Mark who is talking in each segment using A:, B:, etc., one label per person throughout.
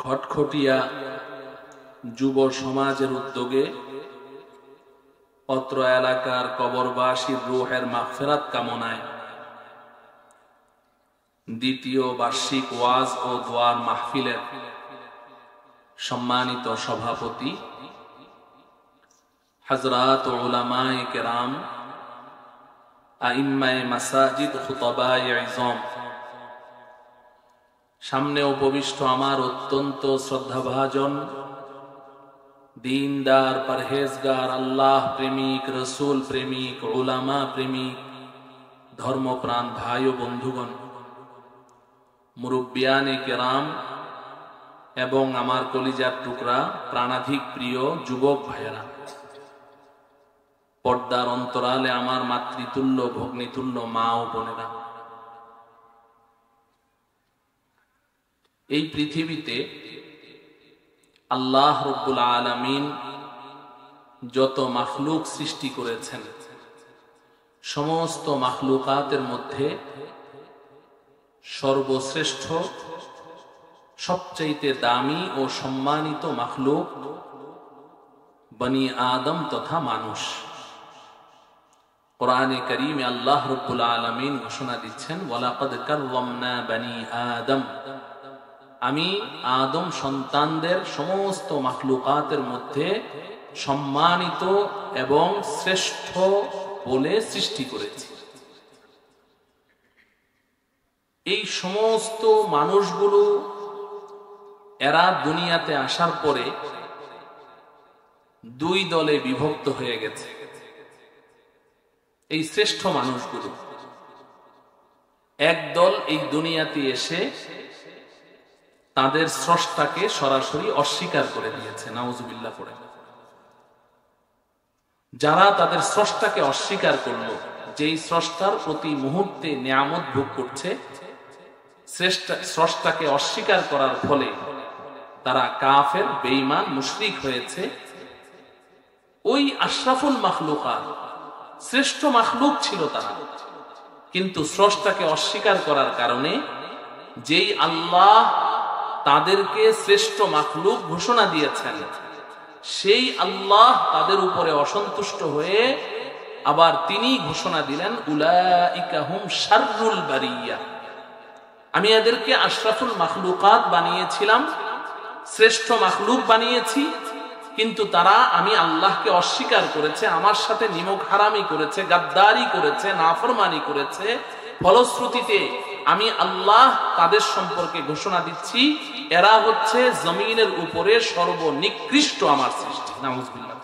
A: খটখটিয়া যুব সমাজের উদ্যোগে অত্র এলাকার কবরবাসীর রূহের মাগফিরাত কামনায় দ্বিতীয় বার্ষিক ওয়াজ ও দোয়ার মাহফিলের সম্মানিত সভাপতি হযরত উলামায়ে কেরাম, আইম্মায়ে মাসাজিদ, খুতবায়ে ইজম, সামনে উপবিষ্ট আমার অত্যন্ত শ্রদ্ধাভাজন দীনদার, পরহেজগার, আল্লাহ প্রেমিক, রসুল প্রেমিক, উলামা প্রেমিক, ধর্মপ্রাণ ভাই ও বন্ধুগণ, মুরব্বিয়ানে কেরাম এবং আমার কলিজার টুকরা প্রাণাধিক প্রিয় যুবক ভাইয়েরা, পর্দার অন্তরালে আমার মাতৃতুল্য ভগ্নিতুল্য মা ও বোনেরা, এই পৃথিবীতে আল্লাহ রব্বুল আলামিন যত মাখলুক সৃষ্টি করেছেন, সমস্ত মাখলুকাতের মধ্যে সর্বশ্রেষ্ঠ, সবচাইতে দামি ও সম্মানিত মাখলুক বনি আদম তথা মানুষ। কোরআনে কারীমে আল্লাহ রব্বুল আলামিন ঘোষণা দিচ্ছেন, ওয়ালাকাদ কাররামনা বনি আদম, আমি আদম সন্তানদের সমস্ত মাখলুকাতের মধ্যে সম্মানিত এবং শ্রেষ্ঠ বলে সৃষ্টি করেছি। এই সমস্ত মানুষগুলো এরা দুনিয়াতে আসার পরে দুই দলে বিভক্ত হয়ে গেছে। এই শ্রেষ্ঠ মানুষগুলো এক দল এই দুনিয়াতে এসে তাদের স্রষ্টাকে সরাসরি অস্বীকার করে দিয়েছে, নাউজুবিল্লাহ পড়ে। যারা তাদের স্রষ্টাকে অস্বীকার করলো, যেই স্রষ্টার প্রতি মুহূর্তে নিয়ামত ভোগ করছে, স্রষ্টাকে অস্বীকার করার ফলে তারা কাফের, বেঈমান, মুশরিক হয়েছে। ওই আশরাফুল মাখলুকাত, শ্রেষ্ঠ মাখলুক ছিল তারা, কিন্তু স্রষ্টাকে অস্বীকার করার কারণে যেই আল্লাহ তাদেরকে শ্রেষ্ঠ মাখলুক ঘোষণা দিয়েছেন, সেই আল্লাহ তাদের উপরে অসন্তুষ্ট হয়ে আবার তিনি ঘোষণা দিলেন, উলাইকা হুম শাররুল বারিয়া, আমি এদেরকে আশরাফুল মাখলুকাত বানিয়েছিলাম, শ্রেষ্ঠ মাখলুক বানিয়েছি, কিন্তু তারা আমি আল্লাহকে অস্বীকার করেছে, আমার সাথে নিমক হারামি করেছে, গাদ্দারি করেছে, নাফরমানি করেছে। ফলশ্রুতিতে আমি আল্লাহ তাদের সম্পর্কে ঘোষণা দিচ্ছি, এরা হচ্ছে জমিনের উপরে সর্বনিকৃষ্ট আমার সৃষ্টি, নাউজুবিল্লাহ।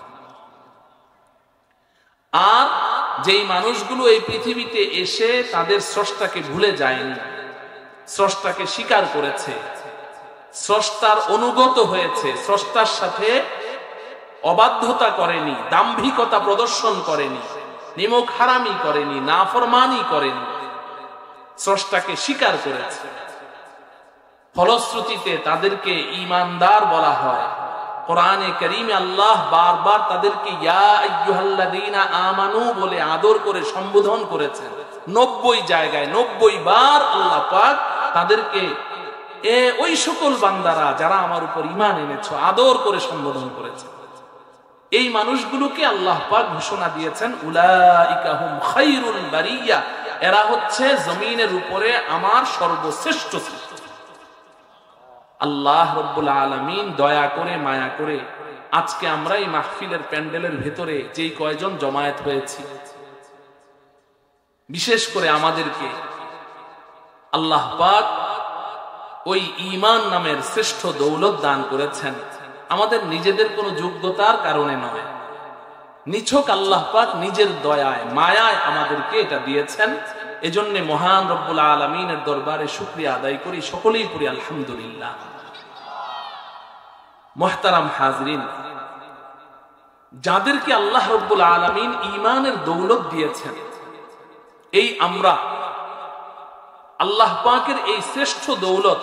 A: আর যেই মানুষগুলো এই পৃথিবীতে এসে তাদের স্রষ্টাকে ভুলে যায়নি, স্রষ্টাকে স্বীকার করেছে, স্রষ্টার অনুগত হয়েছে, স্রষ্টার সাথে অবাধ্যতা করেনি, দাম্ভিকতা প্রদর্শন করেনি, নিমক হারামি করেনি, নাফরমানি করেনি, স্রষ্টাকে স্বীকার করেছে, ফলশ্রুতিতে তাদেরকে ঈমানদার বলা হয়। কোরআনে কারীমে আল্লাহ বারবার তাদেরকে ইয়া আইয়ুহাল্লাযীনা আমানু বলে আদর করে সম্বোধন করেছেন। 90 জায়গায় 90 বার আল্লাহ পাক তাদেরকে ওই সকল বান্দারা যারা আমার উপর ঈমান এনেছো আদর করে সম্বোধন করেছে। এই মানুষগুলোকে আল্লাহ পাক ঘোষণা দিয়েছেন, উলাইকা হুম খায়রুল বারিয়া, এরা হচ্ছে জমিনের উপরে আমার সর্বশ্রেষ্ঠ সৃষ্টি। আল্লাহ রব্বুল আলামিন দয়া করে, মায়া করে আজকে আমরা এই মাহফিলের প্যান্ডেলের ভেতরে যেই কয়জন জমায়েত হয়েছি, বিশেষ করে আমাদেরকে আল্লাহ পাক ওই ঈমান নামের শ্রেষ্ঠ দৌলত দান করেছেন। আমাদের নিজেদের কোনো যোগ্যতার কারণে নয়, নিছক আল্লাহ পাক নিজের দয়ায়, মায়ায় আমাদেরকে এটা দিয়েছেন। এজন্য মহান রব্বুল আলামিনের দরবারে শুকরিয়া আদায় করি, সকলেই পড়ি আলহামদুলিল্লাহ। মুহতারাম হাজরিন, যাদেরকে আল্লাহ রব্বুল আলামিন ঈমানের দৌলত দিয়েছেন, এই আমরা আল্লাহ পাকের এই শ্রেষ্ঠ দৌলত,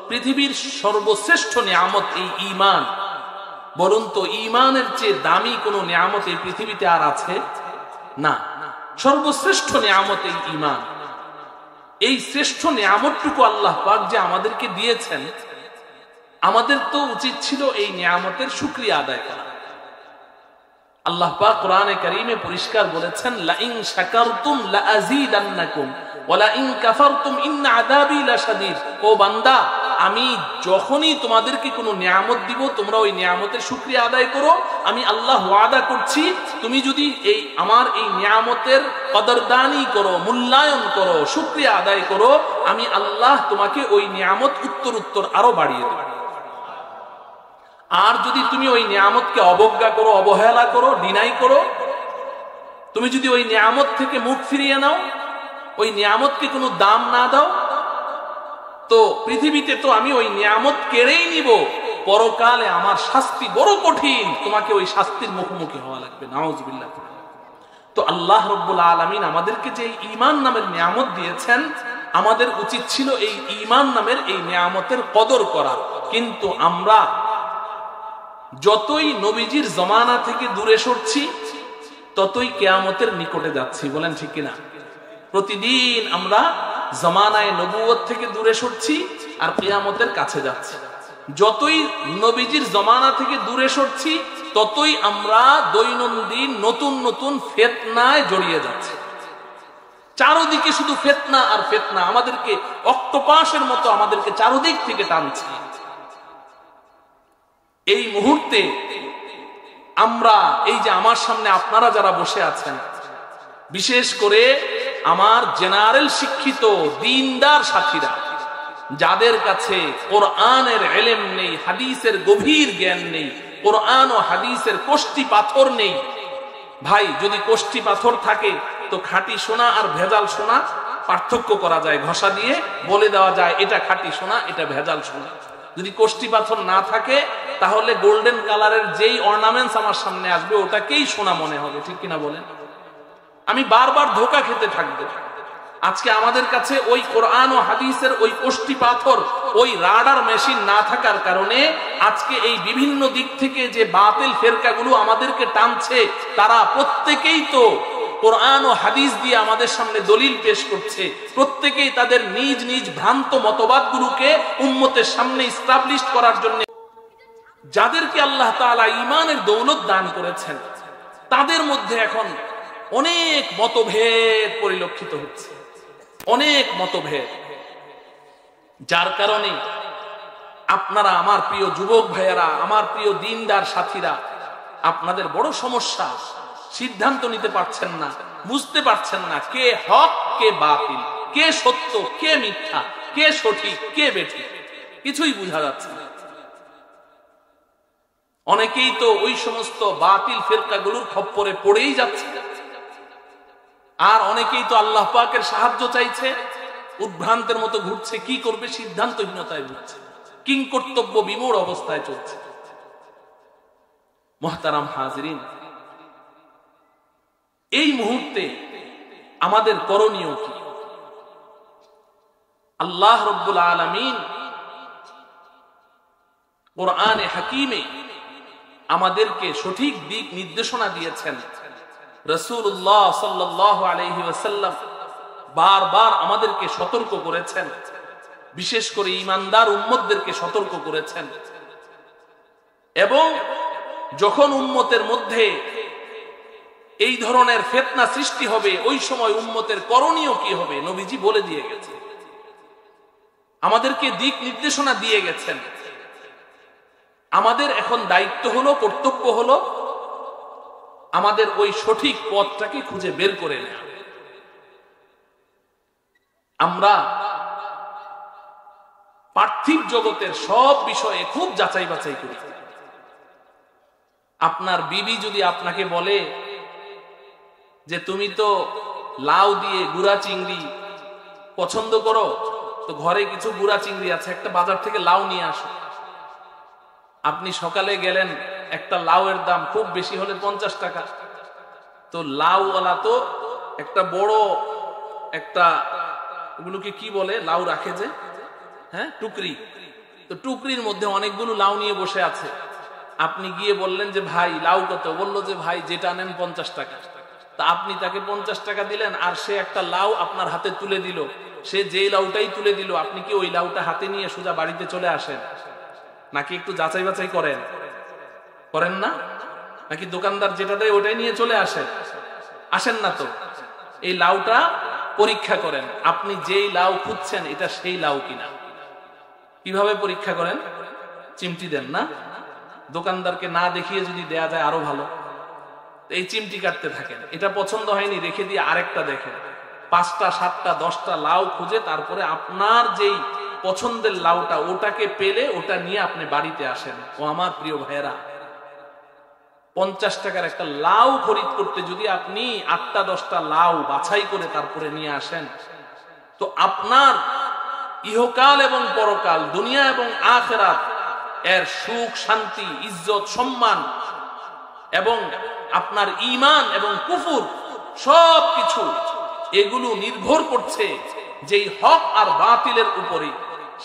A: পৃথিবীর সর্বশ্রেষ্ঠ নিয়ামত এই ঈমান। বলুন তো, ঈমানের চেয়ে দামি কোন নিয়ামত এই পৃথিবীতে আর আছে? না, সর্বশ্রেষ্ঠ নিয়ামত এই ঈমান। এই শ্রেষ্ঠ নিয়ামতটুকু আল্লাহ পাক যে আমাদেরকে দিয়েছেন, আমাদের তো উচিত ছিল এই নিয়ামতের শুকরিয়া আদায় করা। আল্লাহ পাক কোরআনে কারীমে পরিষ্কার বলেছেন, লা ইন শাকারতুম লা আযীদান্নাকুম ওয়া লা ইন কাফারতুম ইন্না আযাবি লাশাদীদ। ও বান্দা, আমি যখনই তোমাদেরকে কোনো নিয়ামত দিব তোমরা ওই নিয়ামতের শুকরিয়া আদায় করো। আমি আল্লাহ ওয়াদা করছি, তুমি যদি আমার এই নিয়ামতের কদরদানি করো, মূল্যায়ন করো, শুকরিয়া আদায় করো, আমি আল্লাহ তোমাকে ওই নিয়ামত উত্তর আরো বাড়িয়ে দেব। আর যদি তুমি ওই নিয়ামতকে অবজ্ঞা করো, অবহেলা করো, ডিনাই করো, তুমি যদি ওই নিয়ামত থেকে মুখ ফিরিয়ে নাও, ওই নিয়ামতকে কোনো দাম না দাও, তো পৃথিবীতে তো আমি ওই নিয়ামত কেড়েই নিব, পরকালে আমার শাস্তি বড় কঠিন, তোমাকে ওই শাস্তির মুখোমুখি হওয়া লাগবে। নাউজুবিল্লাহ। তো আল্লাহ রাব্বুল আলামিন আমাদেরকে যে ঈমান নামের নিয়ামত দিয়েছেন, আমাদের উচিত ছিল এই ঈমান নামের এই নিয়ামতের কদর করা। কিন্তু আমরা যতই নবীজির জমানা থেকে দূরে সরছি, ততই কিয়ামতের নিকটে যাচ্ছি। বলেন ঠিক কিনা? প্রতিদিন আমরা জমানায়ে নবুয়ত থেকে দূরে সরছি আর কিয়ামতের কাছে যাচ্ছি। যতই নবীজির জমানা থেকে দূরে সরছি, ততই আমরা দৈনন্দিন নতুন নতুন ফিতনায় জড়িয়ে যাচ্ছি। চারদিকে শুধু ফিতনা আর ফিতনা, আমাদেরকে অক্টোপাসের মতো আমাদেরকে চারদিক থেকে টানছে। এই মুহূর্তে আমরা এই যে আমার সামনে আপনারা যারা বসে আছেন, বিশেষ করে আমার জেনারেল শিক্ষিত দ্বীনদার সাথীরা, যাদের কাছে কোরআনের ইলম নেই, হাদিসের গভীর জ্ঞান নেই, কোরআন ও হাদিসের কোষ্টি পাথর নেই। ভাই, যদি কোষ্টি পাথর থাকে তো খাঁটি সোনা আর ভেজাল সোনা পার্থক্য করা যায়, ঘষা দিয়ে বলে দেওয়া যায় এটা খাঁটি সোনা, এটা ভেজাল সোনা। যদি কোষ্টি পাথর না থাকে, তাহলে গোল্ডেন কালারের যেই অর্নামেন্টস আমার সামনে আসবে ওটাকেই সোনা মনে হবে। ঠিক কিনা বলেন? আমি বারবার ধোঁকা খেতে থাকবো। আজকে আমাদের কাছে ওই কোরআন ও হাদিসের ওই কোষ্টি পাথর, ওই রাডার মেশিন না থাকার কারণে আজকে এই বিভিন্ন দিক থেকে যে বাতিল ফেরকাগুলো আমাদেরকে টানছে, তারা প্রত্যেকেই তো কোরআন ও হাদিস দিয়ে আমাদের সামনে দলিল পেশ করছে। প্রত্যেকেই তাদের নিজ নিজ ভ্রান্ত মতবাদগুলোকে উম্মতের সামনে এস্টাবলিশ করার জন্য, যাদেরকে আল্লাহ তাআলা ঈমানের দৌলত দান করেছেন, তাদের মধ্যে এখন অনেক মতভেদ পরিলক্ষিত হচ্ছে, অনেক মতভেদ। যার কারণে আপনারা, আমার প্রিয় যুবক ভাইয়েরা, আমার প্রিয় দ্বীনদার সাথীরা, আপনাদের বড় সমস্যা। সিদ্ধান্ত নিতে পারছেন না, বুঝতে পারছেন না কে হক, কে বাতিল, কে সত্য, কে মিথ্যা, কে সঠিক, কে বেঠিক, কিছুই বোঝা যাচ্ছে না। অনেকেই তো ওই সমস্ত বাতিল ফিরকাগুলোর খপ্পরে পড়েই যাচ্ছে, আর অনেকেই তো আল্লাহ পাকের সাহায্য চাইছে, উদ্ভ্রান্তের মতো ঘুরছে। কি করবে? সিদ্ধান্তহীনতায় ঘুরছে, কিংকর্তব্য বিমূঢ় অবস্থায় চলছে। মুহতারাম হাজিরিন, এই মুহূর্তে আমাদের করণীয় কি? আল্লাহ রাব্বুল আলামিন কোরআনে হাকিমে আমাদেরকে সঠিক দিক নির্দেশনা দিয়েছেন। রাসূলুল্লাহ সাল্লাল্লাহু আলাইহি ওয়াসাল্লাম বারবার আমাদেরকে সতর্ক করেছেন, বিশেষ করে ঈমানদার উম্মতদেরকে সতর্ক করেছেন। এবং যখন উম্মতের মধ্যে এই ধরনের ফিতনা সৃষ্টি হবে, ওই সময় উম্মতের করণীয় কি হবে নবীজি বলে দিয়ে গেছেন, আমাদেরকে দিক নির্দেশনা দিয়ে গেছেন। আমাদের এখন দায়িত্ব হলো, কর্তব্য হলো আমাদের ওই সঠিক পথটাকে খুঁজে বের করে নেওয়া। আমরা পার্থিব জগতের সব বিষয়ে খুব যাচাই বাছাই করি। আপনার বিবি যদি আপনাকে বলে যে তুমি তো লাউ দিয়ে গুড়া চিংড়ি পছন্দ করো, তো ঘরে কিছু গুড়া চিংড়ি আছে, একটা বাজার থেকে লাউ নিয়ে আসো। আপনি সকালে গেলেন, একটা লাউয়ের দাম খুব বেশি হলে 50 টাকা। তো লাউওয়ালা তো একটা বড় একটা, ওগুলোকে কি বলে, লাউ রাখে যে, হ্যাঁ, টুকরি। তো টুকরির মধ্যে অনেকগুলো লাউ নিয়ে বসে আছে। আপনি গিয়ে বললেন যে ভাই লাউ কত? বললো যে ভাই যেটা নেন 50 টাকা। তা আপনি তাকে 50 টাকা দিলেন, আর সে একটা লাউ আপনার হাতে তুলে দিল। সে যে লাউটাই তুলে দিল, আপনি কি ওই লাউটা হাতে নিয়ে সোজা বাড়িতে চলে আসেন? নাকি একটু যাচাই বাছাই করেন? করেন না? নাকি দোকানদার যেটা দেয় ওটাই নিয়ে চলে আসেন না? তো এই লাউটা পরীক্ষা করেন, আপনি যেই লাউ খুঁজছেন এটা সেই লাউ কিনা। কিভাবে পরীক্ষা করেন? চিমটি দেন না? দোকানদারকে না দেখিয়ে যদি দেয়া যায় আরো ভালো। এই চিমটি কাটতে থাকেন, এটা পছন্দ হয়নি রেখে দিয়ে আরেকটা দেখেন, 5টা 7টা 10টা লাউ খুঁজে তারপরে আপনার যেই পছন্দের লাউটা ওটাকে পেলে ওটা নিয়ে আপনি বাড়িতে আসেন। ও আমার প্রিয় ভাইয়েরা, 50 টাকার একটা লাউ খরিদ করতে যদি আপনি 8টা 10টা লাউ বাছাই করে তারপরে নিয়ে আসেন, তো আপনার ইহকাল এবং পরকাল, দুনিয়া এবং আখিরাত এর সুখ শান্তি ইজ্জত সম্মান এবং আপনার ঈমান এবং কুফর সবকিছু এগুলো নির্ভর করছে যেই হক আর বাতিলের উপরে।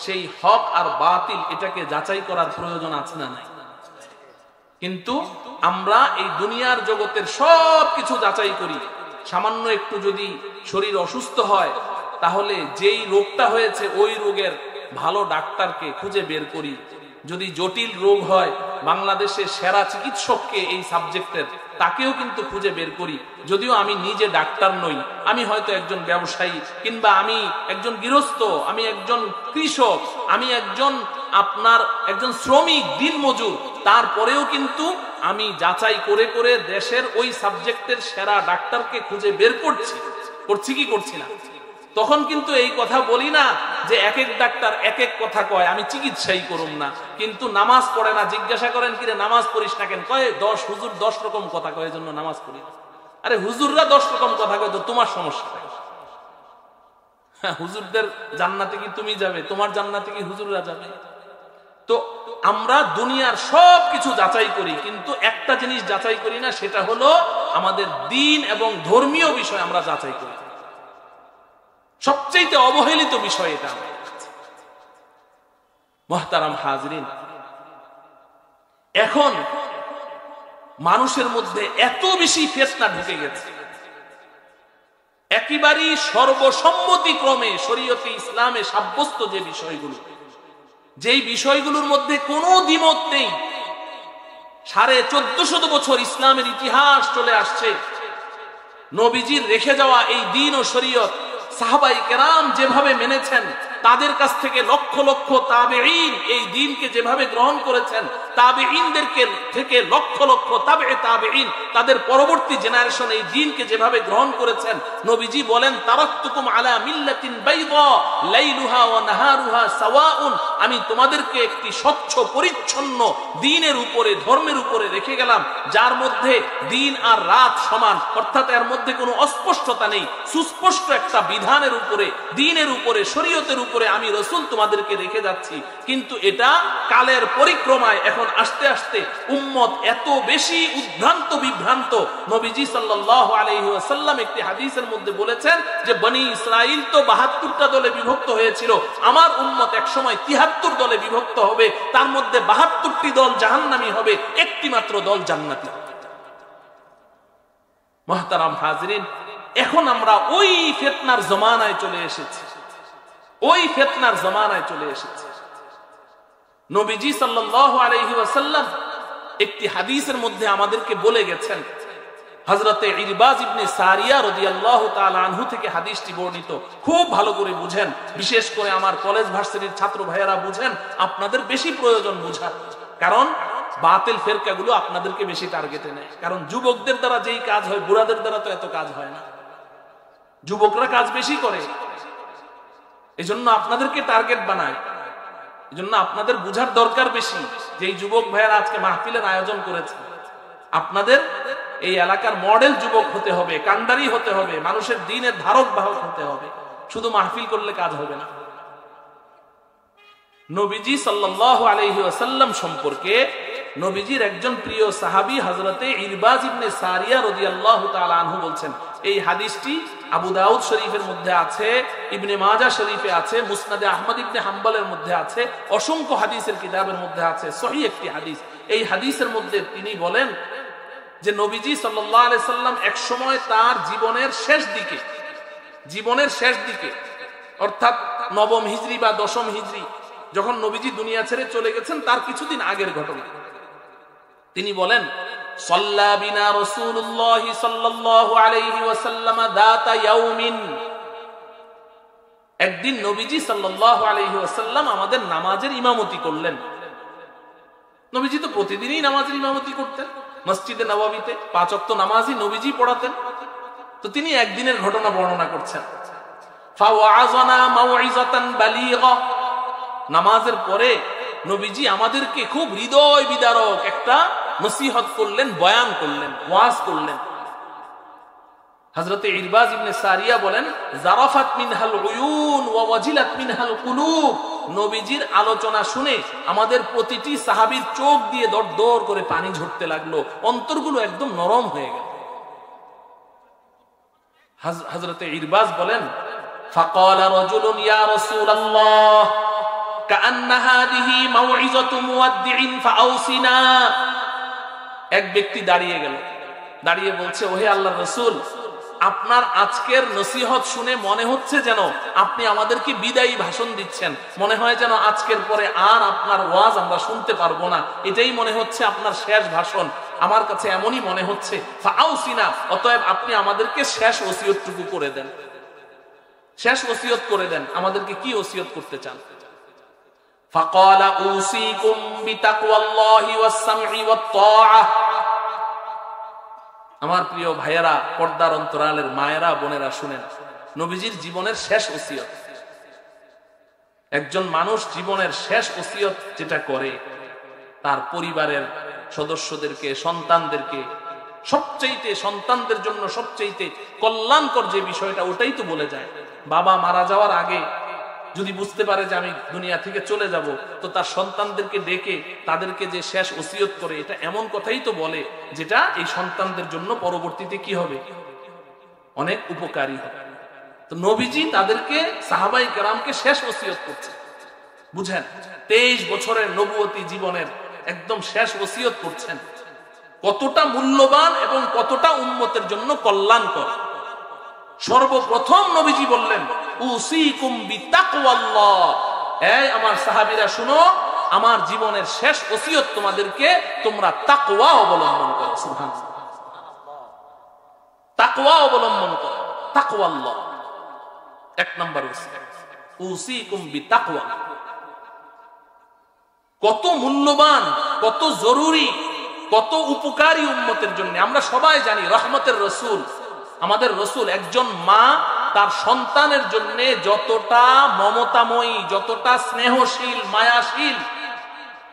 A: সেই হক আর বাতিল এটাকে যাচাই করার প্রয়োজন আছে না নাই? কিন্তু আমরা এই দুনিয়ার জগতের সবকিছু যাচাই করি। সামান্য একটু যদি শরীর অসুস্থ হয় তাহলে যেই রোগটা হয়েছে ওই রোগের ভালো ডাক্তারকে খুঁজে বের করি। যদি জটিল রোগ হয় বাংলাদেশের সেরা চিকিৎসককে এই সাবজেক্টের তাকেও কিন্তু খুঁজে বের করি। যদিও আমি নিজে ডাক্তার নই, আমি হয়তো একজন ব্যবসায়ী, কিংবা আমি একজন গৃহস্থ, আমি একজন কৃষক, আমি একজন শ্রমিক দিনমজুর, তারপরেও কিন্তু আমি যাচাই করে করে দেশের ওই সাবজেক্টের সেরা ডাক্তারকে খুঁজে বের করছি কি করছি না? তখন কিন্তু এই কথা বলি না যে এক এক ডাক্তার এক এক কথা কয়, আমি চিকিৎসাই করুম না। কিন্তু নামাজ পড়ে না, জিজ্ঞাসা করেন কিরে নামাজ পড়িস না কেন? কয় হুজুর 10 রকম কথা কয় এজন্য নামাজ পড়ি না। আরে হুজুররা 10 রকম কথা কয় তো তোমার সমস্যা? হুজুরদের জান্নাতে কি তুমি যাবে? তোমার জান্নাতে কি হুজুররা যাবে? তো আমরা দুনিয়ার সবকিছু যাচাই করি, কিন্তু একটা জিনিস যাচাই করি না, সেটা হলো আমাদের দ্বীন এবং ধর্মীয় বিষয় আমরা যাচাই করি। সবচেয়ে অবহেলিত বিষয় এটা। মুহতারাম হাজরিন, এখন মানুষের মধ্যে এত বেশি ফিতনা ঢুকে গেছে, একেবারেই সর্বসম্মতিক্রমে শরীয়তে ইসলামে সাব্যস্ত যে বিষয়গুলো, যেই বিষয়গুলোর মধ্যে কোনো দ্বিমত নেই। 1450 বছর ইসলামের ইতিহাস চলে আসছে, নবীজির রেখে যাওয়া এই দ্বীন ও শরীয়ত সাহাবায়ে কেরাম যেভাবে মেনেছেন, তাদের কাছ থেকে লক্ষ লক্ষ তাবেঈন এই দ্বীনকে যেভাবে গ্রহণ করেছেন, তাবেঈনদের থেকে লক্ষ লক্ষ তাবেঈন তাদের পরবর্তী জেনারেশন এই দ্বীনকে যেভাবে গ্রহণ করেছেন, নবীজি বলেন তারাকতুকুম আলা মিল্লাতিন বাইদা লাইলুহা ওয়া নাহারুহা সাওয়াউন, আমি তোমাদেরকে একটি স্বচ্ছ পরিচ্ছন্ন দ্বীনের উপরে, ধর্মের উপরে রেখে গেলাম, যার মধ্যে দিন আর রাত সমান, অর্থাৎ এর মধ্যে কোনো অস্পষ্টতা নেই, সুস্পষ্ট একটা বিধানের উপরে, দ্বীনের উপরে, শরীয়তের উপরে আমি রাসূল তোমাদেরকে রেখে যাচ্ছি। কিন্তু এটা কালের পরিক্রমায় এখন আস্তে আস্তে উম্মত এত বেশি উদ্ভ্রান্ত বিভ্রান্ত। নবীজি সাল্লাল্লাহু আলাইহি ওয়াসাল্লাম একটি হাদিসের মধ্যে বলেছেন যে বনি ইসরাইল তো 72টা দলে বিভক্ত হয়েছিল, আমার উম্মত একসময় 73 দলে বিভক্ত হবে, তার মধ্যে 72টি দল জাহান্নামী হবে, একটি মাত্র দল জান্নাতি। মুহতারাম হাজরিন, এখন আমরা ওই ফিতনার জমানায় চলে এসেছি, ওই ফিতনার জমানায় চলে এসেছি। নবীজি সাল্লাল্লাহু আলাইহি ওয়াসাল্লাম একটি হাদিসের মধ্যে আমাদেরকে বলে গেছেন, হযরতে ইরবাজ ইবনে সারিয়া রাদিয়াল্লাহু তাআলা আনহু থেকে হাদিসটি বর্ণিত। খুব ভালো করে বুঝেন, বিশেষ করে আমার কলেজ ভার্সিটির ছাত্র ভাইয়েরা বুঝেন, আপনাদের বেশি প্রয়োজন বুঝার, কারণ বাতিল ফেরকাগুলো আপনাদেরকে বেশি টার্গেটে নেয়। কারণ যুবকদের দ্বারা যেই কাজ হয়, বুড়াদের দ্বারা তো এত কাজ হয় না, যুবকরা কাজ বেশি করে, এজন্য আপনাদেরকে টার্গেট বানায়, এজন্য আপনাদের বুঝার দরকার বেশি। যেই যুবক ভাইয়েরা আজকে মাহফিলের আয়োজন করেছে, আপনাদের এই এলাকার মডেল যুবক হতে হবে, কান্ডারি হতে হবে, মানুষের দ্বীনের ধারক বাহক হতে হবে, শুধু মাহফিল করলে কাজ হবে না। নবীজি সাল্লাল্লাহু আলাইহি ওয়াসাল্লাম সম্পর্কে নবীজির একজন প্রিয় সাহাবী হযরতে ইরবাজ ইবনে সারিয়া রাদিয়াল্লাহু তাআলা আনহু বলছেন, এই হাদিসটি আবু দাউদ শরীফের মধ্যে আছে, ইবনে মাজাহ শরীফে আছে, মুসনাদে আহমদ ইবনে হাম্বলের মধ্যে আছে, অসংখ্য হাদিসের কিতাবের মধ্যে আছে, সহিহ একটি হাদিস। এই হাদিসের মধ্যে তিনি বলেন যে নবীজি সাল্লাল্লাহু আলাইহি সাল্লাম এক সময় তার জীবনের শেষ দিকে অর্থাৎ 9ম হিজরি বা 10ম হিজরি, যখন নবীজি দুনিয়া ছেড়ে চলে গেছেন তার কিছুদিন আগের ঘটনা। তিনি বলেন, সাল্লা বিনা রাসূলুল্লাহ সাল্লাল্লাহু আলাইহি ওয়াসাল্লাম দাতা ইয়াউমিন, একদিন নবীজি সাল্লাল্লাহু আলাইহি ওয়াসাল্লাম আমাদের নামাজের ইমামতি করলেন। নবীজি তো প্রতিদিনই নামাজের ইমামতি করতেন মসজিদে নববীতে, 5 ওয়াক্ত নামাজই নবীজি পড়াতেন। তো তিনি একদিনের ঘটনা বর্ণনা করছেন। ফাওয়াযানা মাউইযাতান বালিগা, নামাজের পরে নবীজি আমাদেরকে খুব হৃদয় বিদারক একটা নসিহত করলেন, বয়ান করলেন, ওয়াজ করলেন। হযরতে ইরবাজ ইবনে সারিয়া বলেন, জারাফাত মিনহাল উয়ুন ওয়া ওয়াজিলাত মিনহাল কুলুব, নবীজির আলোচনা শুনে আমাদের প্রতিটি সাহাবীর চোখ দিয়ে দরদর করে পানি ঝরতে লাগলো, অন্তরগুলো একদম নরম হয়ে গেল। হযরতে ইরবাজ বলেন, ফাকালা রাজুলুন ইয়া রাসূলুল্লাহ কাআন্না হাদিহি মাউইযাতু মুওয়াদ্দিইন ফাআউসিনা, এক ব্যক্তি দাঁড়িয়ে গেল, দাঁড়িয়ে বলছে, ওহে আল্লাহর রাসূল, আপনার আজকের নসিহত শুনে মনে হচ্ছে যেন আপনি আমাদেরকে বিদায়ী ভাষণ দিচ্ছেন, মনে হয় যেন আজকের পরে আর আপনার ওয়াজ আমরা শুনতে পারবো না, এটাই মনে হচ্ছে আপনার শেষ ভাষণ, আমার কাছে এমনই মনে হচ্ছে। ফাআউসিনা, অতএব আপনি আমাদেরকে শেষ ওসিয়তটুকু করে দেন, শেষ ওসিয়ত করে দেন, আমাদেরকে কি ওসিয়ত করতে চান? ফাকালা উসিকুম বিতাকওয়াল্লাহি ওয়াস-সামঈ ওয়াত-তাআহ, আমার প্রিয় ভাইয়েরা, পর্দার অন্তরালের মায়েরা, বোনেরা, শুনেন, নবীজির জীবনের শেষ ওসিয়ত। একজন মানুষ জীবনের শেষ ওসিয়ত যেটা করে, তার পরিবারের সদস্যদেরকে, সন্তানদেরকে, সবচেয়ে সন্তানদের জন্য সবচেয়ে কল্যাণকর যে বিষয়টা, ওটাই তো বলে যায়। বাবা মারা যাওয়ার আগে যদি বুঝতে পারে যে আমি দুনিয়া থেকে চলে যাব, তো তার সন্তানদেরকে ডেকে তাদেরকে যে শেষ ওসিয়ত করে, এটা এমন কথাই তো বলে যেটা এই সন্তানদের জন্য পরবর্তীতে কি হবে, অনেক উপকারী হবে। তো নবীজি তাদেরকে, সাহাবায়ে কেরামকে শেষ ওসিয়ত করছে। বুঝেন, 23 বছরের নবুয়তি জীবনের একদম শেষ ওসিয়ত করছেন, কতটা মূল্যবান এবং কতটা উম্মতের জন্য কল্যাণকর। সর্বপ্রথম নবীজি বললেন, উসিকুম বিতাকওয়াল্লাহ, এই আমার সাহাবীরা শুনো, আমার জীবনের শেষ ওসিয়ত তোমাদেরকে, তোমরা তাকওয়া অবলম্বন করো। সুবহানাল্লাহ, তাকওয়া অবলম্বন করো, তাকওয়াল্লাহ এক নাম্বার ওসিয়ত, উসিকুম বিতাকওয়া। কত মূল্যবান, কত জরুরি, কত উপকারী উম্মতের জন্য। আমরা সবাই জানি রহমতের রাসূল, আমাদের রাসূল, একজন মা তার সন্তানের জন্য যতটা মমতাময়ী, যতটা স্নেহশীল, মায়াশীল,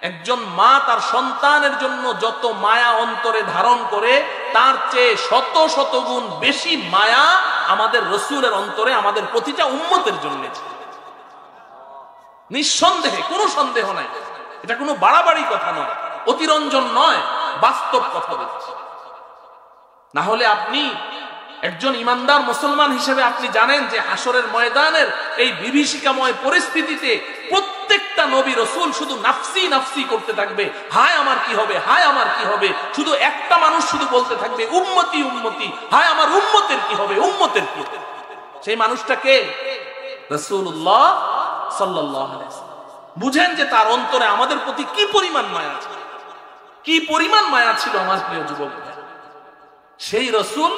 A: একজন মা তার সন্তানের জন্য যত মায়া অন্তরে ধারণ করে, তার চেয়ে শত শত গুণ বেশি মায়া আমাদের রাসূলের অন্তরে আমাদের প্রতিটা উম্মতের জন্য ছিল। নিঃসন্দেহে, কোনো সন্দেহ নাই, এটা কোনো বাড়াবাড়ি কথা নয়, অতিরঞ্জন নয়, বাস্তব কথা বলছি। না হলে আপনি একজন ইমানদার মুসলমান হিসেবে আপনি জানেন যে হাসরের ময়দানের এই বিভীষিকাময় পরিস্থিতিতে প্রত্যেকটা নবী রাসূল শুধু নাফসি নাফসি করতে থাকবে, হায় আমার কি হবে, হায় আমার কি হবে। শুধু একটা মানুষ শুধু বলতে থাকবে, উম্মতি উম্মতি, হায় আমার উম্মতের কি হবে, উম্মতের কি হবে। সেই মানুষটা কে? রাসূলুল্লাহ সাল্লাল্লাহু আলাইহি ওয়াসাল্লাম। বুঝেন যে তার অন্তরে আমাদের প্রতি কি পরিমাণ মায়া ছিল, কি পরিমাণ মায়া ছিল আমার প্রিয় যুবক। সেই রাসূল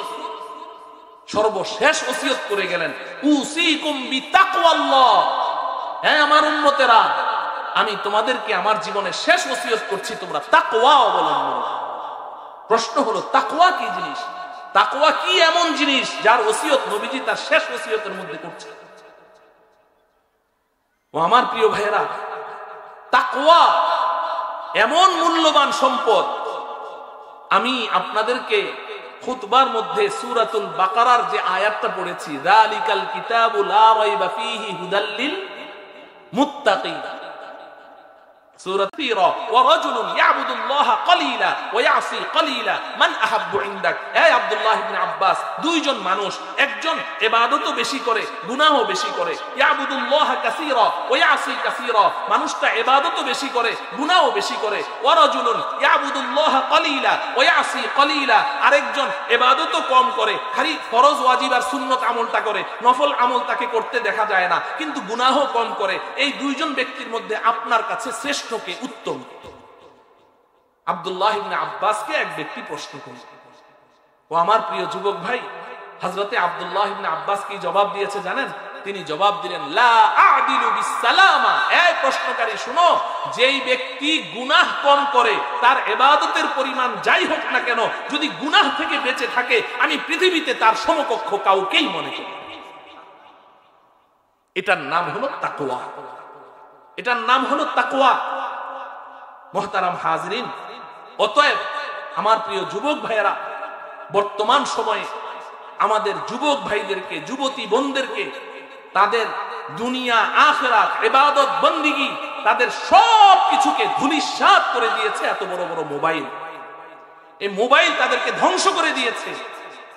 A: সর্বশেষ ওসিয়ত করে গেলেন, উসিকুম বিতাকওয়াল্লাহ, হ্যাঁ আমার উম্মতেরা, আমি তোমাদেরকে আমার জীবনের শেষ ওসিয়ত করছি, তোমরা তাকওয়া অবলম্বন। প্রশ্ন হলো, তাকওয়া কি জিনিস? তাকওয়া কি এমন জিনিস যার ওসিয়ত নবীজি তার শেষ ওসিয়তের মধ্যে করছে? ও আমার প্রিয় ভাইয়েরা, তাকওয়া এমন মূল্যবান সম্পদ। আমি আপনাদেরকে খুতবার মধ্যে সূরাতুল বাকারার যে আয়াতটা পড়েছি, যালিকাল কিতাবু লা রাইবা ফীহি হুদাল লিল মুত্তাকিন, সূরা তিরা ওয়া রাজুলুন ইয়াবুদুল্লাহা কালিলা ওয়া ইয়াসি কালিলা মান আহাব্বু ইনদাক। এই আব্দুল্লাহ ইবনে আব্বাস, দুইজন মানুষ, একজন ইবাদতও বেশি করে গুনাহও বেশি করে, ইয়াবুদুল্লাহা কাসীরা ওয়া ইয়াসি কাসীরা, মানুষটা ইবাদতও বেশি করে গুনাহও বেশি করে। ওয়া রাজুলুন ইয়াবুদুল্লাহা কালিলা ওয়া ইয়াসি কালিলা, আরেকজন ইবাদতও কম করে, খালি ফরজ ওয়াজিব আর সুন্নাত আমলটা করে, নফল আমল তাকে করতে দেখা যায় না, কিন্তু গুনাহও কম করে। এই দুইজন ব্যক্তির মধ্যে আপনার কাছে শ্রেষ্ঠ কে, উত্তম? আব্দুল্লাহ ইবনে আব্বাসকে এক ব্যক্তি প্রশ্ন করল। ও আমার প্রিয় যুবক ভাই, হযরতে আব্দুল্লাহ ইবনে আব্বাস কি জবাব দিয়েছে জানেন? তিনি জবাব দিলেন, লা আ'দিলু বিসসালামা। এই প্রশ্নকারী শুনো, যেই ব্যক্তি গুনাহ কম করে তার ইবাদতের পরিমাণ যাই হোক না কেন, যদি গুনাহ থেকে বেঁচে থাকে, আমি পৃথিবীতে তার সমকক্ষ কাউকেই মনে করি। এটার নাম হলো তাকওয়া, এটার নাম হলো তাকওয়া। মুহতারাম হাজরিন, অতএব আমার প্রিয় যুবক ভাইয়েরা, বর্তমান সময়ে আমাদের যুবক ভাইদেরকে, যুবতী বোনদেরকে তাদের দুনিয়া আখিরাত ইবাদত বন্দেগী তাদের সব কিছুকে ধূলিসাৎ করে দিয়েছে এত বড় বড় মোবাইল। এই মোবাইল তাদেরকে ধ্বংস করে দিয়েছে।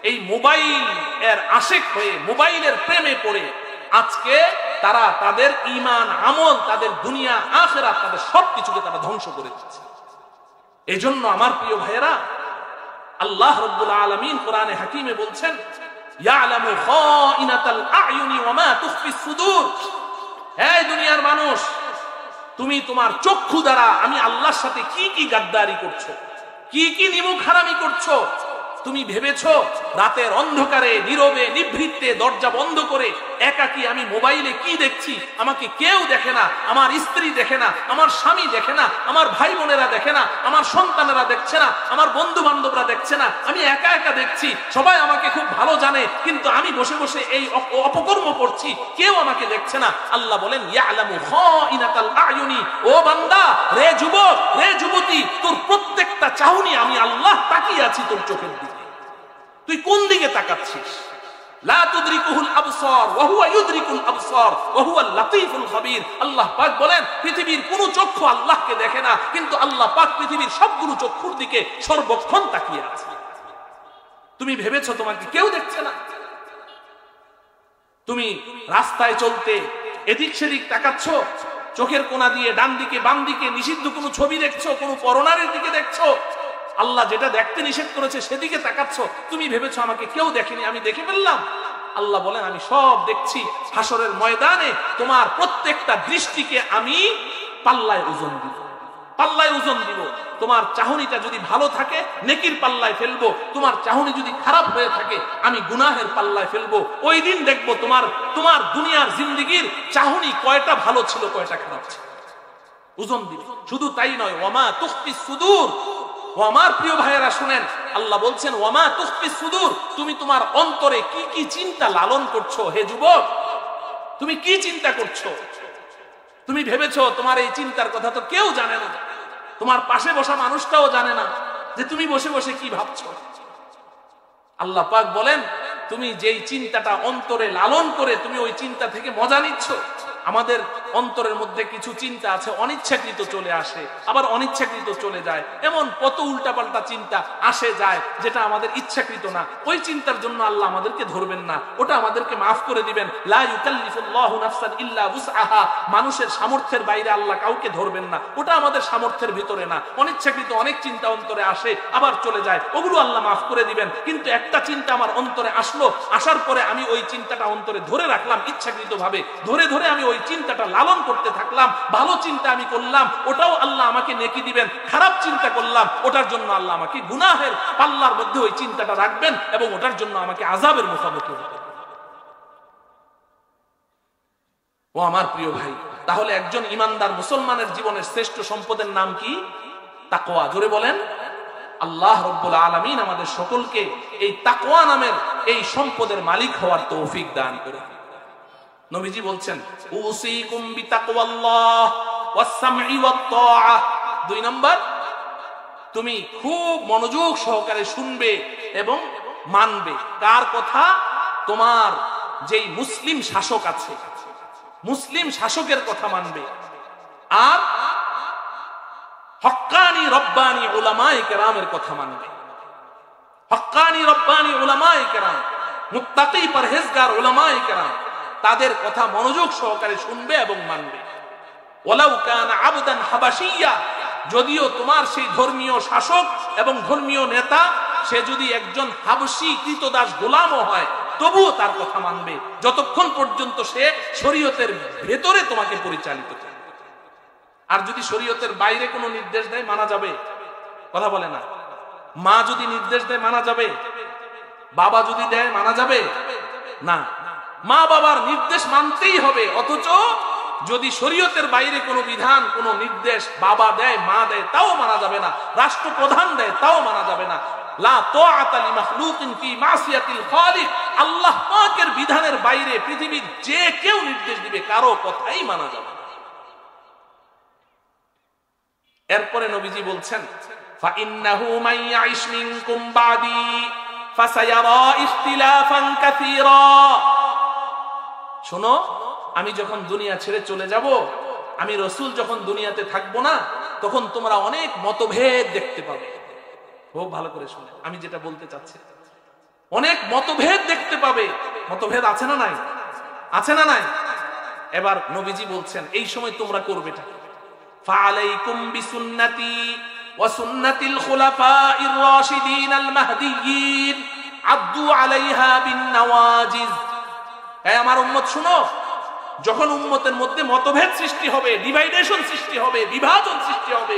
A: এই মোবাইল এর আশিক হয়ে, মোবাইলের প্রেমে পড়ে আজকে তারা তাদের ঈমান আমল, তাদের দুনিয়া আখিরাত, তাদের সবকিছুকে তারা ধ্বংস করে দিচ্ছে। এজন্য আমার প্রিয় ভাইয়েরা, আল্লাহ রাব্বুল আলামিন কোরআনে হাকিমে বলছেন, ইয়ালামু খাইনাতাল আ'য়ুনি ওয়া মা তুখফিস সুদূর। এই দুনিয়ার মানুষ, তুমি তোমার চক্ষু দ্বারা আমি আল্লাহর সাথে কি কি গাদ্দারি করছো, কি কি নিমুখ হারামি করছো। তুমি ভেবেছো রাতের অন্ধকারে নীরবে নিভৃতে দরজা বন্ধ করে একাকী আমি মোবাইলে কি দেখছি, আমাকে কেউ দেখে না, আমার স্ত্রী দেখে না, আমার স্বামী দেখে না, আমার ভাই বোনেরা দেখে না, আমার সন্তানেরা দেখছে না, আমার বন্ধু বান্ধবরা দেখছে না, আমি একা একা দেখছি, সবাই আমাকে খুব ভালো জানে, কিন্তু আমি বসে বসে এই অপকর্ম করছি, কেউ আমাকে দেখছে না। আল্লাহ বলেন, ইয়ালামু খাইনাতাল আ'য়ুনি। ও বান্দা, রে যুবক, রে যুবতী, তোর প্রত্যেকটা চাহনি আমি আল্লাহ তাকিয়ে আছি তোর চোখের দিকে। তুই কোন দিকে তাকাচ্ছিস? লা তুদরিকুহুল আবসার ওয়া হুয়া ইউদরিকুল আবসার ওয়া হুয়াল লাতীফুল খাবীর। আল্লাহ পাক বলেন, পৃথিবীর কোন চক্ষু আল্লাহকে দেখে না, কিন্তু আল্লাহ পাক পৃথিবীর সবগুলো চক্ষুর দিকে সর্বক্ষণ তাকিয়ে আছে। তুমি ভেবেছো তোমাকে কেউ দেখছে না? তুমি রাস্তায় চলতে এদিক সেদিক তাকাচ্ছ, চোখের কোণা দিয়ে ডান দিকে বাম দিকে নিষিদ্ধ কোনো ছবি দেখছো, কোনো পরনারীর দিকে দেখছো, আল্লাহ যেটা দেখতে নিষেধ করেছে সেদিকে তাকাচ্ছ। তুমি ভেবেছো আমাকে কেউ দেখেনি, আমি দেখে ফেললাম। আল্লাহ বলেন, আমি সব দেখছি। হাসরের ময়দানে তোমার প্রত্যেকটা দৃষ্টিকে আমি পাল্লায় ওজন দিব, পাল্লায় ওজন দিব। তোমার চাহনিটা যদি ভালো থাকে নেকির পাল্লায় ফেলবো, তোমার চাহনি যদি খারাপ হয়ে থাকে আমি গুনাহের পাল্লায় ফেলবো। ওই দিন দেখবো তোমার দুনিয়ার জিন্দেগির চাহনি কয়টা ভালো ছিল, কয়টা খারাপ ছিল, ওজন দিব। শুধু তাই নয়, ওয়ামা তুখফিস সুদূর। ও আমার প্রিয় ভাইয়েরা শুনেন, আল্লাহ বলছেন, ওয়ামা তুখফিস সুদূর, তুমি তোমার অন্তরে কি কি চিন্তা লালন করছো। হে যুবক, তুমি কি চিন্তা করছো? তুমি ভেবেছো তোমার এই চিন্তার কথা তো কেউ জানে না, তোমার পাশে বসা মানুষটাও জানে না যে তুমি বসে বসে কি ভাবছো। আল্লাহ পাক বলেন, তুমি যেই চিন্তাটা অন্তরে লালন করে তুমি ওই চিন্তা থেকে মজা নিচ্ছ। আমাদের অন্তরের মধ্যে কিছু চিন্তা আছে অনিচ্ছাকৃত চলে আসে, আবার অনিচ্ছাকৃত চলে যায়। এমন কত উল্টাপাল্টা চিন্তা আসে যায় যেটা আমাদের ইচ্ছাকৃত না। ওই চিন্তার জন্য আল্লাহ আমাদেরকে ধরবেন না, ওটা আমাদেরকে মাফ করে দিবেন। লা ইউকাল্লিফুল্লাহু নাফসান ইল্লা উসআহা। মানুষের সামর্থ্যের বাইরে আল্লাহ কাউকে ধরবেন না, ওটা আমাদের সামর্থ্যের ভিতরে না। অনিচ্ছাকৃত অনেক চিন্তা অন্তরে আসে আবার চলে যায়, ওগুলো আল্লাহ মাফ করে দিবেন। কিন্তু একটা চিন্তা আমার অন্তরে আসলো, আসার পরে আমি ওই চিন্তাটা অন্তরে ধরে রাখলাম ইচ্ছাকৃত ভাবে, ধরে ধরে আমি ওই চিন্তাটা লালন করতে থাকলাম। ভালো চিন্তা আমি করলাম, ওটাও আল্লাহ আমাকে নেকি দিবেন। খারাপ চিন্তা করলাম, ওটার জন্য আল্লাহ আমাকে গুনাহের পাল্লার মধ্যে ওই চিন্তাটা রাখবেন এবং ওটার জন্য আমাকে আযাবের মুখোমুখি হতে হবে। ও আমার প্রিয় ভাই, তাহলে একজন ইমানদার মুসলমানের জীবনের শ্রেষ্ঠ সম্পদের নাম কি? তাকওয়া। জোরে বলেন। আল্লাহ রাব্বুল আলামিন আমাদের সকলকে এই তাকওয়া নামের এই সম্পদের মালিক হওয়ার তৌফিক দান করুন। নবীজি বলছেন, উসিকুম বিতাকওয়াল্লাহ ওয়াস সামঈ ওয়াত তাআহ। 2 নাম্বার, তুমি খুব মনোযোগ সহকারে শুনবে এবং মানবে। কার কথা? তোমার যেই মুসলিম শাসক আছে, মুসলিম শাসকের কথা মানবে। আর হক্কানি রব্বানি উলামায়ে কেরামের কথা মানবে। হক্কানি রব্বানি উলামায়ে কেরাম, মুত্তাকি পরহেজগার উলামায়ে কেরাম, তাদের কথা মনোযোগ সহকারে শুনবে এবং মানবে। ওয়ালাউ কানা আবদান হাবাশিয়া, যদিও তোমার সেই ধর্মীয় শাসক এবং ধর্মীয় নেতা সে যদি একজন হাবশী কৃতদাস গোলামও হয়, তবুও তার কথা মানবে, যতক্ষণ পর্যন্ত সে শরীয়তের ভেতরে তোমাকে পরিচালিত করে। আর যদি শরীয়তের বাইরে কোনো নির্দেশ দেয়, মানা যাবে? কথা বলে না। মা যদি নির্দেশ দেয়, মানা যাবে? বাবা যদি দেয়, মানা যাবে না। মা বাবার নির্দেশ মানতেই হবে। অথচ যদি শরীয়তের বাইরে কোনো বিধান, কোনো নির্দেশ বাবা দেয়, মা দেয়, তাও মানা যাবে না। রাষ্ট্রপ্রধান দেয়, তাও মানা যাবে না। লা তাআতা লিমাখলুকিন ফি মাসিয়াতিল খালিক, আল্লাহ পাকের বিধানের বাইরে পৃথিবীর যে কেউ নির্দেশ দিবে, কারো কথাই মানা যাবে না। এরপরে নবীজি বলছেন, ফা ইন্নাহু মান ইয়াইশ মিনকুম বাদি ফাসায়ারা ইখতিলাফান কাসীরা। শোনো, আমি যখন দুনিয়া ছেড়ে চলে যাব, আমি রাসূল যখন দুনিয়াতে থাকবো না, তখন তোমরা অনেক মতভেদ দেখতে পাবে। খুব ভালো করে শুনে আমি যেটা বলতে চাচ্ছি, অনেক মতভেদ দেখতে পাবে। মতভেদ আছে না নাই? আছে না নাই? এবার নবীজি বলছেন, এই সময় তোমরা করবেটা, ফাআলাইকুম বিসুন্নতি ওয়া সুন্নাতিল খুলাফাইর রাশিদিন আল মাহদিয়্যিন আদু আলাইহা বিন নওয়াজিজ। এই আমার উম্মত শুনো, যখন উম্মতের মধ্যে মতভেদ সৃষ্টি হবে, ডিভাইডেশন সৃষ্টি হবে, বিভাজন সৃষ্টি হবে,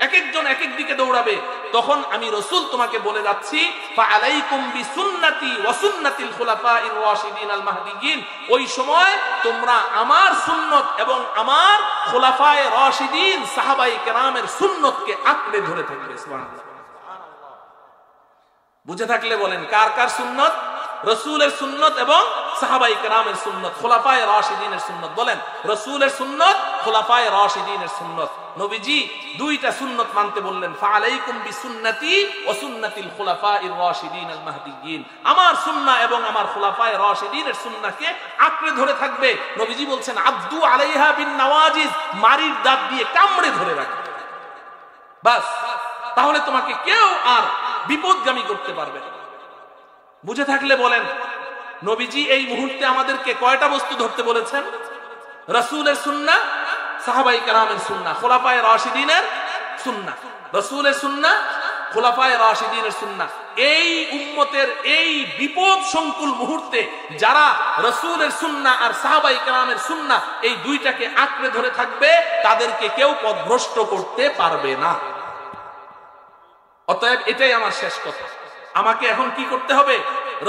A: এক একজন এক এক দিকে দৌড়াবে, তখন আমি রাসূল তোমাকে বলে যাচ্ছি, ফাআলাইকুম বিসুন্নতি ওয়া সুন্নাতিল খুলাফাইর রাশিদিন আল মাহদিয়্যিন। ওই সময় তোমরা আমার সুন্নত এবং আমার খুলাফায়ে রাশিদিন সাহাবায়ে কেরামের সুন্নতকে আঁকড়ে ধরে থাকবে। সুবহানাল্লাহ। বুঝে থাকলে বলেন, কার কার সুন্নত? রাসূলের সুন্নত এবং সাহাবায়ে কেরামের সুন্নত, খুলাফায়ে রাশিদিনের সুন্নত। বলেন, রাসূলের সুন্নত, খুলাফায়ে রাশিদিনের সুন্নত। নবীজি দুইটা সুন্নত মানতে বললেন, ফাআলাইকুম বিসুন্নতি ওয়া সুন্নাতিল খুলাফাইর রাশিদিন আল মাহদিয়্যিন। আমার সুন্নাহ এবং আমার খুলাফায়ে রাশিদিনের সুন্নাহকে আঁকড়ে ধরে থাকবে। নবীজি বলছেন, আদু আলাইহা বিন নওয়াজিজ, মারির দাঁত দিয়ে কামড়ে ধরে রাখবে। বাস, তাহলে তোমাকে কেউ আর বিপদগামী করতে পারবে না। বুঝে থাকলে বলেন, নবীজি এই মুহূর্তে আমাদেরকে কয়টা বস্তু ধরতে বলেছেন? রাসূলের সুন্নাহ, সাহাবায়ে কেরামের সুন্নাহ, খুলাফায়ে রাশিদিনের সুন্নাহ। রাসূলের সুন্নাহ, খুলাফায়ে রাশিদিনের সুন্নাহ। এই উম্মতের এই বিপদ সংকুল মুহূর্তে যারা রাসূলের সুন্নাহ আর সাহাবায়ে কেরামের সুন্নাহ এই দুইটাকে আঁকড়ে ধরে থাকবে, তাদেরকে কেউ পথভ্রষ্ট করতে পারবে না। অতএব এটাই আমার শেষ কথা। আমাকে এখন কি করতে হবে?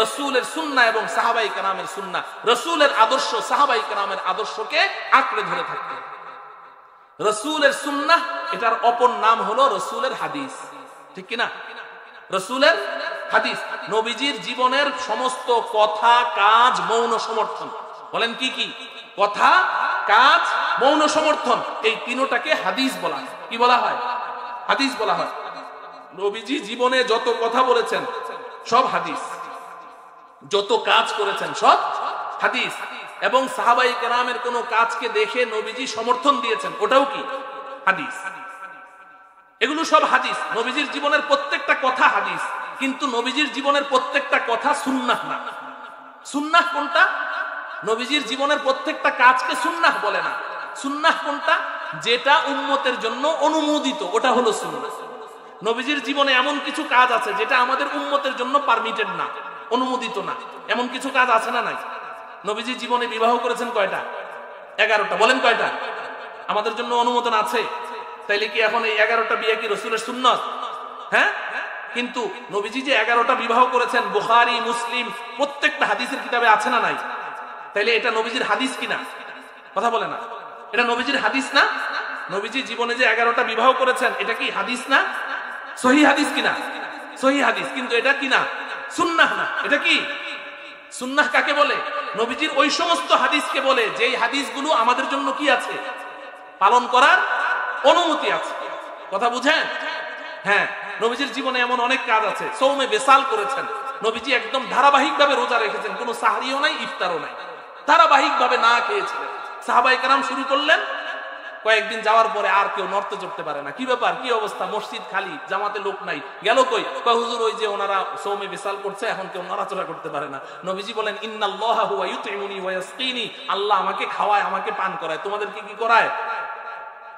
A: রাসূলের সুন্নাহ এবং সাহাবায়ে কেরামের সুন্নাহ, রাসূলের আদর্শ, সাহাবায়ে কেরামের আদর্শকে আঁকড়ে ধরে থাকতে হবে। রাসূলের সুন্নাহ, এটার অপর নাম হলো রাসূলের হাদিস, ঠিক কি না? রাসূলের হাদিস, নবীজির জীবনের সমস্ত কথা, কাজ, মৌন সমর্থন। বলেন কি কি? কথা, কাজ, মৌন সমর্থন, এই তিনটাকে হাদিস বলা হয়। কি বলা হয়? হাদিস বলা হয়। নবীজি জীবনে যত কথা বলেছেন সব হাদিস, যত কাজ করেছেন সব হাদিস, এবং সাহাবায়ে কেরামের কোন কাজকে দেখে নবীজি সমর্থন দিয়েছেন, ওটাও কি হাদিস। এগুলো সব হাদিস। নবীজির জীবনের প্রত্যেকটা কথা হাদিস, কিন্তু নবীজির জীবনের প্রত্যেকটা কথা সুন্নাহ না। সুন্নাহ কোনটা? নবীজির জীবনের প্রত্যেকটা কাজকে সুন্নাহ বলে না। সুন্নাহ কোনটা? যেটা উম্মতের জন্য অনুমোদিত, ওটা হলো সুন্নাহ। নবীজির জীবনে এমন কিছু কাজ আছে যেটা আমাদের উম্মতের জন্য পারমিটেড না, অনুমোদিত না। এমন কিছু কাজ আছে না নাই? নবীজি জীবনে বিবাহ করেছেন কয়টা? 11টা। বলেন কয়টা? আমাদের জন্য অনুমোদন আছে। তাইলে কি এখন এই 11টা বিয়ে কি রাসূলের সুন্নাত? হ্যাঁ, কিন্তু নবীজি যে 11টা বিবাহ করেছেন, বুখারী, মুসলিম প্রত্যেকটা হাদিসের কিতাবে আছে না নাই? তাইলে এটা নবীজির হাদিস কিনা? কথা বলে না। এটা নবীজির হাদিস না? নবীজি জীবনে যে 11টা বিবাহ করেছেন, এটা কি হাদিস না? সহিহ হাদিস কিনা? সহিহ হাদিস, কিন্তু এটা কিনা? সুন্নাহ না। এটা কি সুন্নাহ? কাকে বলে? নবীজির ওই সমস্ত হাদিসকে বলে যেই হাদিসগুলো আমাদের জন্য কি আছে? পালন করার অনুমতি আছে। কথা বুঝেন? হ্যাঁ, নবীজির জীবনে এমন অনেক কাজ আছে। সৌমে বেসাল করেছেন, নবীজি একদম ধারাবাহিকভাবে রোজা রেখেছেন, কোনো সাহরিও নাই, ইফতারও নাই, ধারাবাহিকভাবে না খেয়েছিলেন। সাহাবায়ে কেরাম শুরু করলেন, কয়েকদিন যাওয়ার পরে আর কেউ নড়তে চড়তে পারে না। কি ব্যাপার, কি অবস্থা? মসজিদ খালি, জামাতে লোক নাই, গেল কই? কয় হুজুর ওই যে ওনারা সৌমে বিশাল করছে, এখন কেউ নড়াচড়া করতে পারে না। নবীজি বলেন ইন্নাল্লাহা হুয়া ইউতিমুনি ওয়া ইয়াসকিনি, আল্লাহ আমাকে খাওয়ায়, আমাকে পান করায়, তোমাদেরকে কি করায়?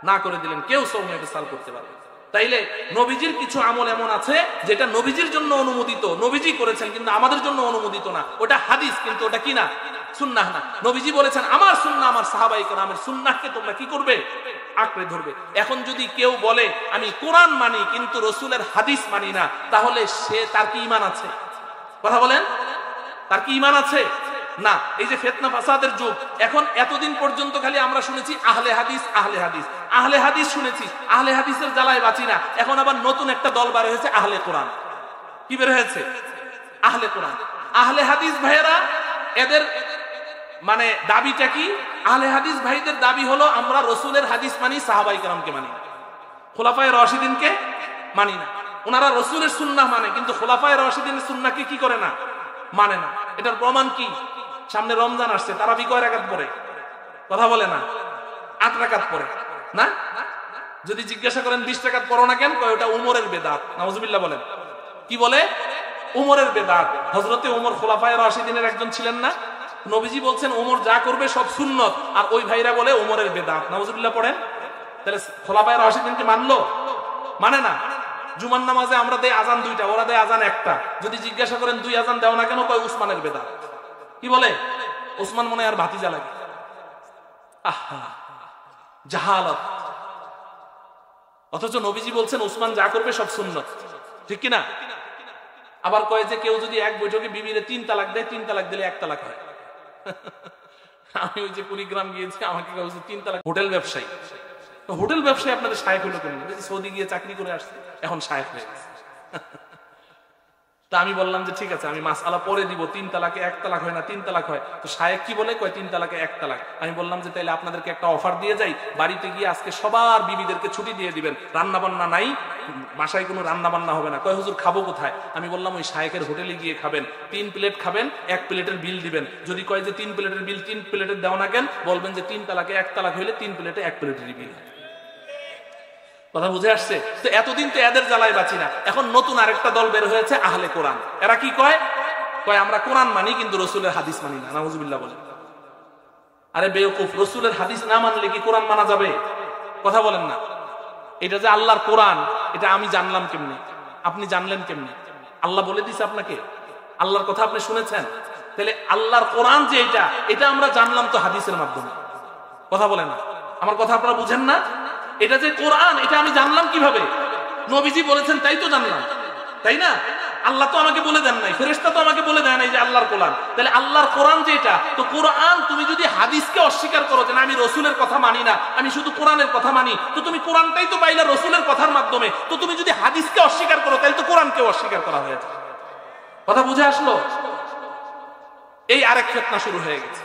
A: না করে দিলেন, কেউ সৌমে বিশাল করতে পারবে। তাইলে নবীজির কিছু আমল এমন আছে যেটা নবীজির জন্য অনুমোদিত, নবীজি করেছেন, কিন্তু আমাদের জন্য অনুমোদিত না। ওটা হাদিস, কিন্তু ওটা কি না? সুন্নাহ না। নবীজি বলেছেন আমার সুন্নাহ, আমার সাহাবায়ে কেরামের সুন্নাহকে তোমরা কি করবে? আঁকড়ে ধরবে। এখন যদি কেউ বলে আমি কোরআন মানি কিন্তু রাসূলের হাদিস মানি না, তাহলে সে, তার কি ঈমান আছে? কথা বলেন, তার কি ঈমান আছে? না। এই যে ফিতনা ফাসাদের যুগ, এখন এতদিন পর্যন্ত খালি আমরা শুনেছি আহলে হাদিস, আহলে হাদিস, আহলে হাদিস শুনেছি, আহলে হাদিসের জ্বালায় বাঁচি না। এখন আবার নতুন একটা দল বের হয়েছে আহলে কোরআন। কি বের হয়েছে? আহলে কোরআন। আহলে হাদিস ভাইয়েরা, এদের মানে দাবিটা কি? আহলে হাদিস ভাইদের দাবি হলো আমরা রাসূলের হাদিস মানি, সাহাবায়ে কেরামকে মানি না, খোলাফায়ে রাশিদিনকে মানি না। ওনারা রাসূলের সুন্নাহ মানে, কিন্তু খোলাফায়ে রাশিদিনের সুন্নাহকে কি করে না? মানে না। এটার প্রমাণ কি? সামনে রমজান আসছে, তারাবি কয় রাকাত পড়ে? কথা বলে না, 8 রাকাত পড়ে না? যদি জিজ্ঞাসা করেন 20 রাকাত পড়ো না কেন, কয় ওটা উমরের বেদাত। নাউজুবিল্লাহ বলেন। কি বলে? উমরের বেদাত। হযরতে উমর খোলাফায়ে রাশিদিনের একজন ছিলেন না? নবীজি বলছেন ওমর যা করবে সব সুন্নত, আর ওই ভাইরা বলে ওমরের বেদাত। নাউজুবিল্লাহ পড়েন। তাহলে খোলাফায়ে রাশিদিনকে মানলো? মানে না। জুমার নামাজে আমরা দেই আজান 2টা, ওরা দেয় আজান 1টা। যদি জিজ্ঞাসা করেন 2 আজান দাও না কেন, কয় উসমানের বেদাত। কি বলে? উসমান মনে আর ভাতিজা লাগে। আহা, জাহালাত। অথচ নবীজি বলছেন উসমান যা করবে সব সুন্নত, ঠিক কি না? আবার কয় যে কেউ যদি এক বৈঠকে বিবিরে 3 তালাক দেয়, 3 তালাক দিলে 1 তালাক হয়। আমি ওই যে কুড়িগ্রাম গিয়েছি, আমাকে 3 তালাক। হোটেল ব্যবসায়ী, হোটেল ব্যবসায়ী আপনাদের শায়েখ হলো কেন? সৌদি গিয়ে চাকরি করে আসছে, এখন শায়েখ হয়ে গেছে। তা আমি বললাম যে ঠিক আছে, আমি মাসআলা পরে দিব, 3 তালাকে 1 তালাক হয় না, 3 তালাক হয়। তো শায়েখ কি বলে? কয় 3 তালাকে 1 তালাক। আমি বললাম যে তাইলে আপনাদেরকে একটা অফার দিয়ে যাই, বাড়িতে গিয়ে আজকে সবার বিবিদেরকে ছুটি দিয়ে দিবেন, রান্না বান্না নাই, বাসায় কোনো রান্না বান্না হবে না। কয় হুজুর খাবো কোথায়? আমি বললাম ওই শায়েখের হোটেলে গিয়ে খাবেন, 3 প্লেট খাবেন, 1 প্লেটের বিল দিবেন। যদি কয় যে 3 প্লেটের বিল 3 প্লেটের দাও না কেন, বলবেন যে 3 তালাকে 1 তালাক হইলে 3 প্লেটে 1 প্লেটের বিল। কথা বুঝে আসছে? তো এতদিন তো এদের জ্বালায় বাঁচি না। এখন নতুন আরেকটা দল বের হয়েছে আহলে কোরআন। এরা কি কয়? কয় আমরা কোরআন মানি কিন্তু রাসূলের হাদিস মানি না। নাউজুবিল্লাহ বলে। আরে বেওকুফ, রাসূলের হাদিস না মানলে কি কোরআন মানা যাবে? কথা বলেন না। এটা যে আল্লাহর কোরআন, এটা আমি জানলাম কেমনে? আপনি জানলেন কেমনে? আল্লাহ বলে দিছে আপনাকে? আল্লাহর কথা আপনি শুনেছেন? তাহলে আল্লাহর কোরআন যে এটা আমরা জানলাম তো হাদিসের মাধ্যমে। কথা বলেন না। আমার কথা আপনারা বুঝেন না? এটা যে কোরআন, এটা আমি জানলাম কিভাবে? নবীজি বলেছেন তাই তো জানলাম, তাই না? আল্লাহ তো আমাকে বলে দেন নাই, ফেরেশতা তো আমাকে বলে দেয় নাই যে আল্লাহর কোরআন। তাহলে আল্লাহর কোরআন যে এটা, তো কোরআন তুমি যদি হাদিসকে অস্বীকার করো যে না আমি রাসূলের কথা মানি না, আমি শুধু কোরআনের কথা মানি, তো তুমি কোরআনটাই তো পাইলা রাসূলের কথার মাধ্যমে। তো তুমি যদি হাদিসকে অস্বীকার করো, তাহলে তো কোরআনকে অস্বীকার করা হয়েছে। কথা বুঝে আসলো? এই আরেক ফিতনা শুরু হয়ে গেছে।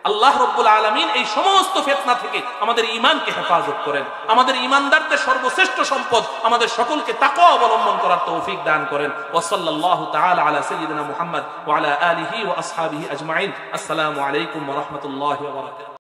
A: আল্লাহ রাব্বুল আলামিন এই সমস্ত ফিতনা থেকে আমাদের ঈমানকে হেফাজত করেন। আমাদের ঈমানদারদের সর্বশ্রেষ্ঠ সম্পদ আমাদের সকলকে তাকওয়া অবলম্বন করার তৌফিক দান করেন। ওয়া সাল্লাল্লাহু তাআলা আলা সাইয়্যিদিনা মুহাম্মদ ওয়া আলা আলিহি ওয়া আসহাবিহি আজমাইন। আসসালামু আলাইকুম ওয়া রাহমাতুল্লাহি ওয়া বারাকাতুহু।